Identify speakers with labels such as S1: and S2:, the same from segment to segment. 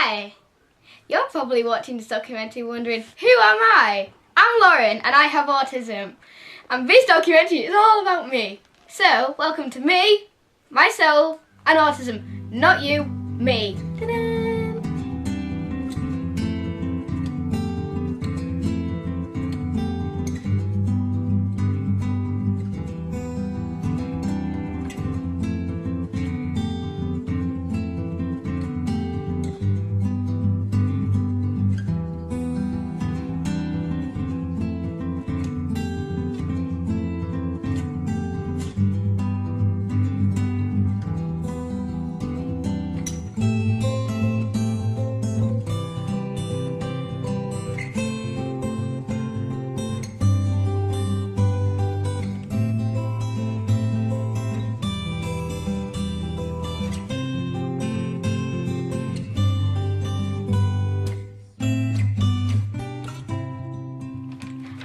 S1: Hi! You're probably watching this documentary wondering, who am I? I'm Lauren and I have autism. And this documentary is all about me. So, welcome to me, myself, and autism. Not you, me. Ta-da!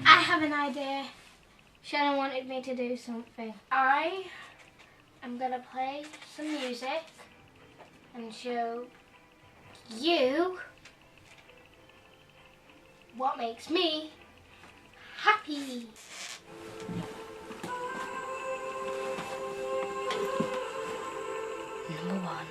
S1: I have an idea. Shannon wanted me to do something. I am going to play some music and show you what makes me happy. Number one.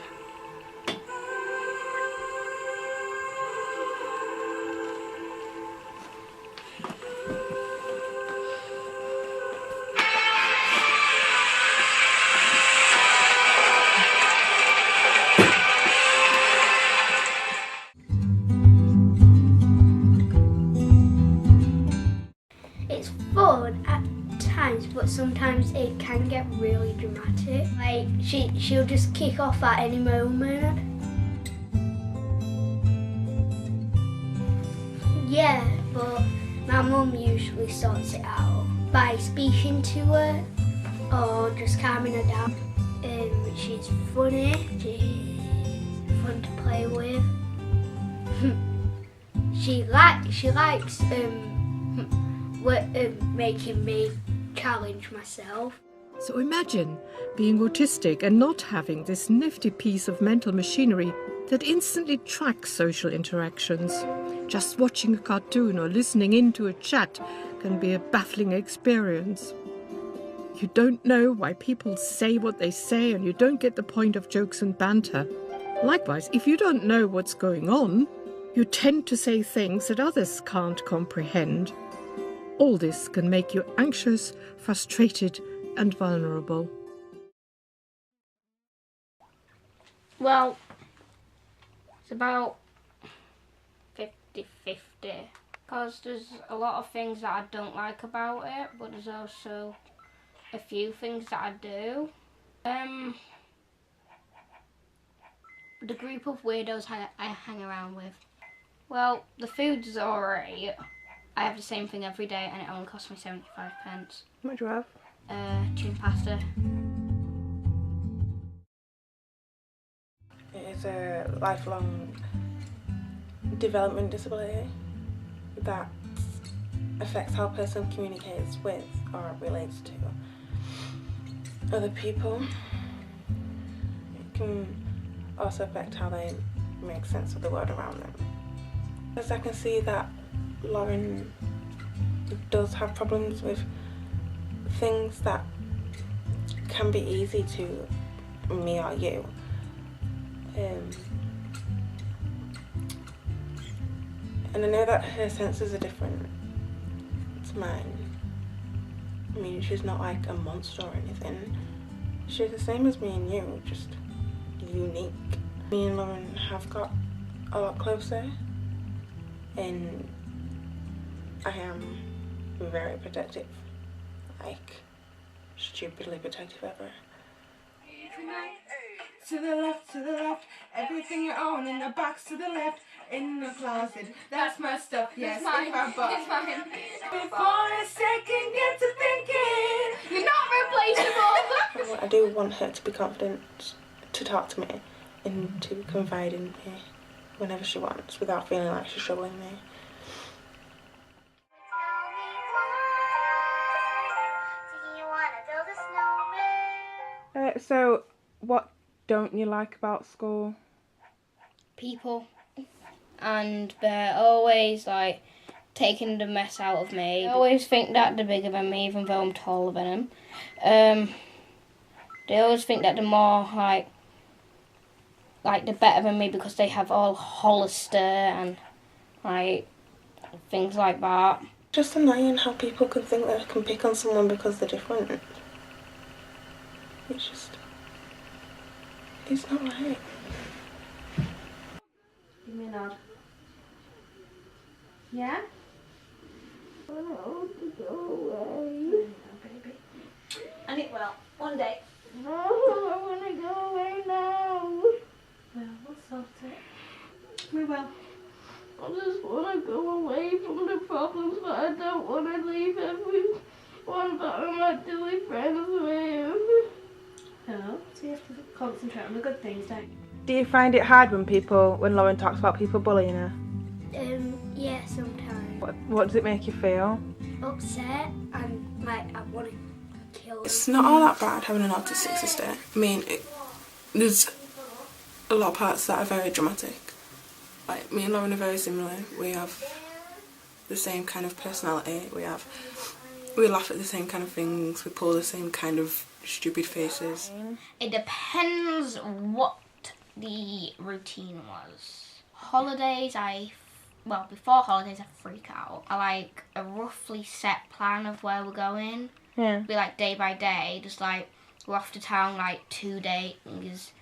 S1: It's fun at times, but sometimes it can get really dramatic. Like she'll just kick off at any moment. Yeah, but my mum usually sorts it out by speaking to her or just calming her down. She's funny, she's fun to play with. she likes making me challenge myself.
S2: So imagine being autistic and not having this nifty piece of mental machinery that instantly tracks social interactions. Just watching a cartoon or listening into a chat can be a baffling experience. You don't know why people say what they say and you don't get the point of jokes and banter. Likewise, if you don't know what's going on, you tend to say things that others can't comprehend. All this can make you anxious, frustrated, and vulnerable.
S1: Well, it's about 50-50, because there's a lot of things that I don't like about it, but there's also a few things that I do. The group of weirdos I hang around with. Well, the food's alright. I have the same thing every day and it only costs me 75 pence.
S2: What do you have?
S1: Chicken pasta.
S3: It is a lifelong development disability that affects how a person communicates with or relates to other people. It can also affect how they make sense of the world around them. As I can see that Lauren does have problems with things that can be easy to me or you. And I know that her senses are different to mine. I mean, she's not like a monster or anything. She's the same as me and you, just unique. Me and Lauren have got a lot closer, and I am very protective, like stupidly protective ever.
S4: To the left, everything you own in the box to the left, in the closet, that's my stuff, yes, it's mine, it's mine. Before a second get to thinking,
S1: You're not replaceable!
S3: I do want her to be confident to talk to me and to confide in me whenever she wants without feeling like she's troubling me.
S4: So, what don't you like about school?
S1: People. and they're always like taking the mess out of me. I always think that they're bigger than me, even though I'm taller than them. They always think that they're more like they're better than me because they have all Hollister and like things like that.
S3: Just annoying how people can think that they can pick on someone because they're different. It's not right.
S1: Give me a nod. Yeah? I want to go away. And it will, one day. No, I want to go away now.
S4: Well, we'll sort it. We will.
S1: I just want to go away from the problems, but I don't want to leave everyone that I'm actually friends with.
S4: No, so you have to concentrate on the good things, don't you?
S3: Do you find it hard when Lauren talks about people bullying her?
S5: Yeah, sometimes.
S3: What does it make you feel?
S5: Upset and like I want to kill them.
S3: It's not all that bad having an autistic sister. I mean, there's a lot of parts that are very dramatic. Like, me and Lauren are very similar. We have the same kind of personality. We laugh at the same kind of things. We pull the same kind of stupid faces.
S1: It depends what the routine was. Holidays, before holidays I freak out. I like a roughly set plan of where we're going.
S3: Yeah.
S1: Be like day by day, just like we're off to town like 2 days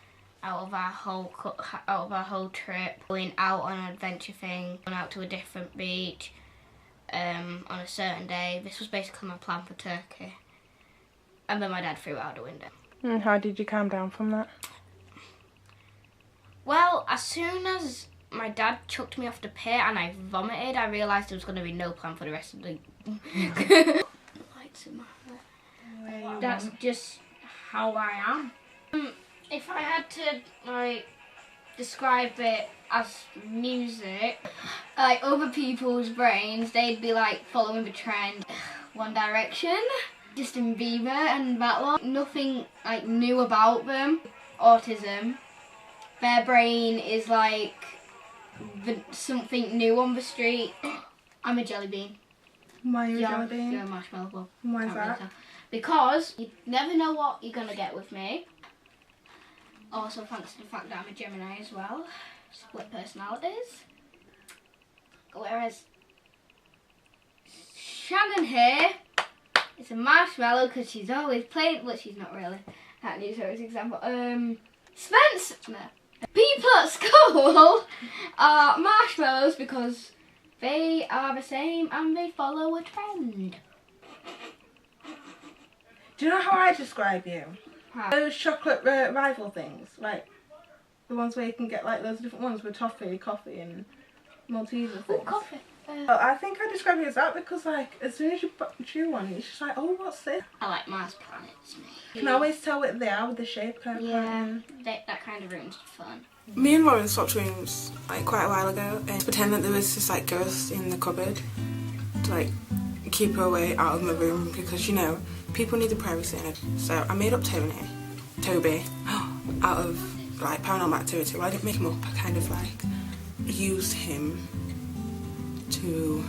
S1: out of our whole trip, going out on an adventure thing, going out to a different beach on a certain day. This was basically my plan for Turkey. And then my dad threw it out the window.
S3: And how did you calm down from that?
S1: Well, as soon as my dad chucked me off the pit and I vomited, I realised there was going to be no plan for the rest of the... Lights in my hair. That's just how I am. If I had to, describe it as music, other people's brains, they'd be, following the trend. One Direction, Justin Bieber and that lot. Nothing, new about them. Autism. Their brain is, something new on the street. I'm a jelly bean.
S3: Why are you a jelly bean?
S1: You're a marshmallow. Well,
S3: Why is
S1: can't really
S3: that?
S1: tell. Because you never know what you're going to get with me. Also thanks to the fact that I'm a Gemini as well. Split personalities. Whereas Shannon here is a marshmallow because she's always playing, but she's not really. That needs her as an example. Spencer. No. People at school are marshmallows because they are the same and they follow a trend.
S3: Do you know how I describe you?
S1: How?
S3: Those chocolate rival things, the ones where you can get those different ones with toffee, coffee and Malteser things.
S1: Oh, coffee.
S3: Well, I think I describe you as that because as soon as you chew one, it's just oh, what's this?
S1: I like Mars planets.
S3: You can always tell what they are with the shape kind of pattern.
S1: That kind of ruins the fun.
S3: Me and Lauren swapped rooms quite a while ago and pretend that there was this ghost in the cupboard to keep her away out of my room because people need the privacy in it. So I made up Toby out of paranormal activity. Well, I didn't make him up, I kind of used him to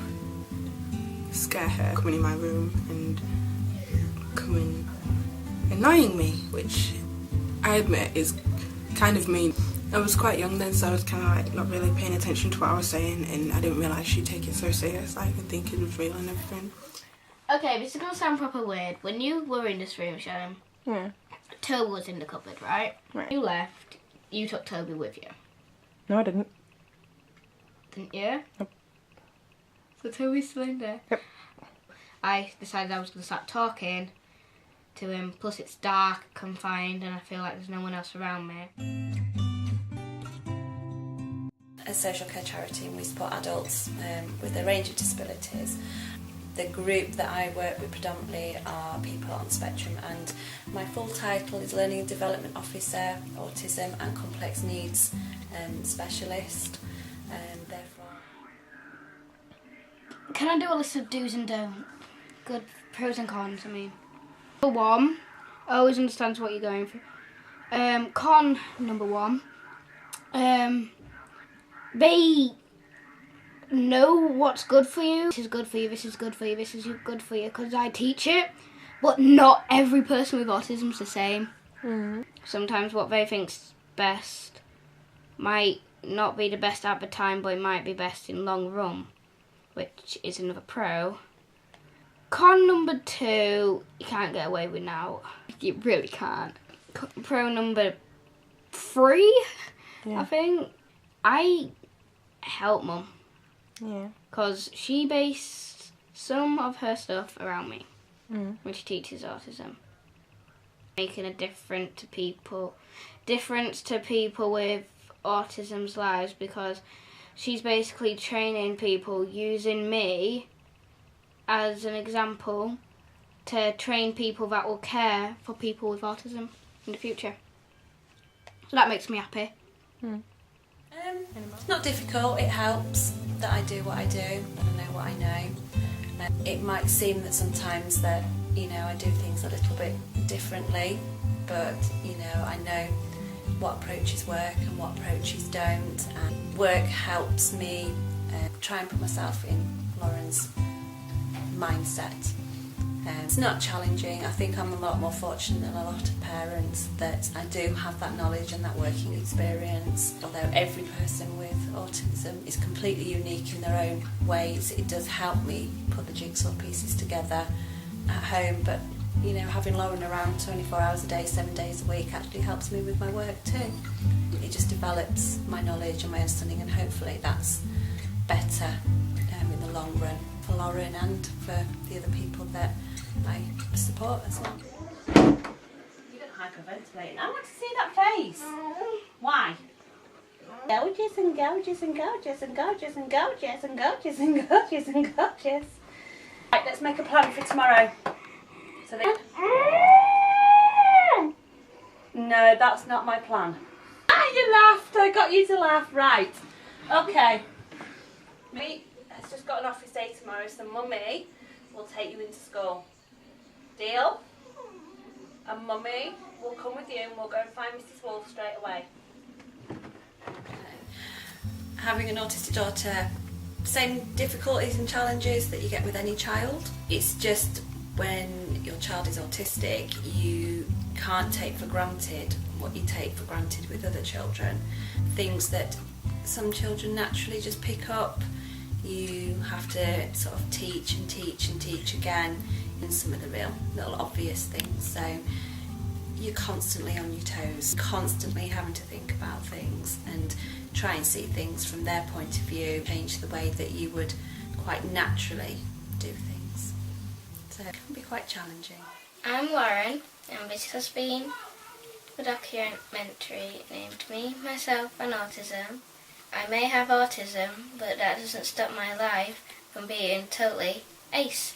S3: scare her, coming in my room and coming annoying me, which I admit is kind of mean. I was quite young then, so I was kind of not really paying attention to what I was saying, and I didn't realise she'd take it so serious, and think it was real and everything.
S1: Okay, this is going to sound proper weird. When you were in this room, Shannon,
S3: Yeah.
S1: Toby was in the cupboard, right?
S3: Right.
S1: You left, you took Toby with you.
S3: No, I didn't.
S1: Didn't you?
S3: Nope.
S1: So Toby's still in there?
S3: Yep.
S1: I decided I was going to start talking to him, plus it's dark, confined, and I feel like there's no one else around me.
S6: A social care charity, and we support adults with a range of disabilities. The group that I work with predominantly are people on the spectrum, and my full title is Learning and Development Officer, Autism and Complex Needs Specialist. Therefore,
S1: Can I do a list of do's and don'ts? Good pros and cons, I mean. Number one, always understands what you're going through. Con number one, they know what's good for you. This is good for you, this is good for you, this is good for you, because I teach it. But not every person with autism is the same. Sometimes what they think's best might not be the best at the time, but it might be best in long run, which is another pro. Con number 2, you can't get away with now. You really can't. Pro number 3, I think. I help Mum.
S3: Yeah.
S1: Because she based some of her stuff around me when she teaches autism. Making a difference to people with autism's lives, because she's basically training people using me as an example to train people that will care for people with autism in the future. So that makes me happy.
S6: It's not difficult, it helps that I do what I do and I know what I know. It might seem that sometimes that, I do things a little bit differently, but, I know what approaches work and what approaches don't, and work helps me try and put myself in Lauren's mindset. It's not challenging. I think I'm a lot more fortunate than a lot of parents that I do have that knowledge and that working experience. Although every person with autism is completely unique in their own ways, it does help me put the jigsaw pieces together at home. But having Lauren around 24 hours a day, 7 days a week actually helps me with my work too. It just develops my knowledge and my understanding, and hopefully that's better in the long run for Lauren and for the other people that I support as well.
S7: You don't hyperventilate. I want to see that face. Why? Gorgeous and gorgeous and gorgeous and gorgeous and gorgeous and gorgeous and gorgeous and gorgeous. Right, let's make a plan for tomorrow. So no, that's not my plan. You laughed. I got you to laugh. Right. Okay. It's just got an office day tomorrow, so Mummy will take you into school. Deal? And Mummy will come with you and we'll go and find Mrs. Wolf straight away.
S6: Having an autistic daughter, same difficulties and challenges that you get with any child. It's just when your child is autistic, you can't take for granted what you take for granted with other children. Things that some children naturally just pick up, you have to sort of teach and teach and teach again in some of the real little obvious things. So you're constantly on your toes, constantly having to think about things and try and see things from their point of view, change the way that you would quite naturally do things. So it can be quite challenging.
S1: I'm Lauren, and this has been a documentary named Me, Myself and Autism. I may have autism, but that doesn't stop my life from being totally ace.